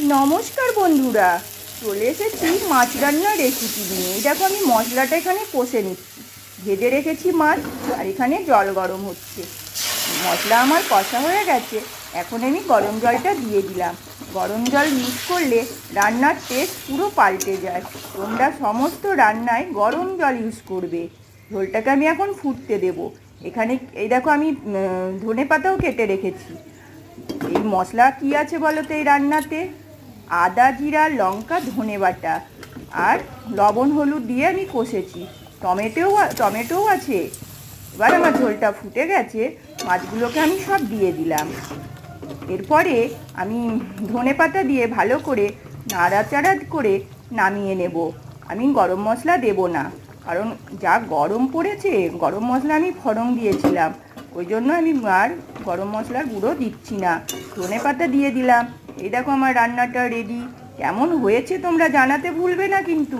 নমস্কার বন্ধুরা, চলে এসেছি মাছ রান্নার রেসিপি নিয়ে। এই দেখো, আমি মশলাটা এখানে কষে নিচ্ছি। ভেজে রেখেছি মাছ, আর এখানে জল গরম হচ্ছে। মশলা আমার কষা হয়ে গেছে। এখন আমি গরম জলটা দিয়ে দিলাম। গরম জল ইউজ করলে রান্নার টেস্ট পুরো পাল্টে যায়। তোমরা সমস্ত রান্নায় গরম জল ইউজ করবে। ঝোলটাকে আমি এখন ফুটতে দেব। এখানে এই দেখো, আমি ধনেপাতাও কেটে রেখেছি। এই মশলা কি আছে বলো তো এই রান্নাতে? আদা, জিরা, লঙ্কা, ধনে বাটা আর লবণ হলুদ দিয়ে আমি কষেছি। টমেটোও আছে। এবার আমার ঝোলটা ফুটে গেছে, মাছগুলোকে আমি সব দিয়ে দিলাম। এরপরে আমি ধনেপাতা দিয়ে ভালো করে নাড়াচাড়া করে নামিয়ে নেব। আমি গরম মশলা দেব না, কারণ যা গরম পড়েছে, গরম মশলা আমি ফোড়ন দিয়েছিলাম। ওই জন্য আমি আর গরম মশলার গুঁড়ো দিচ্ছি না। ধনেপাতা দিয়ে দিলাম। এই দেখো, আমার রান্নাটা রেডি। কেমন হয়েছে তোমরা জানাতে ভুলবে না কিন্তু।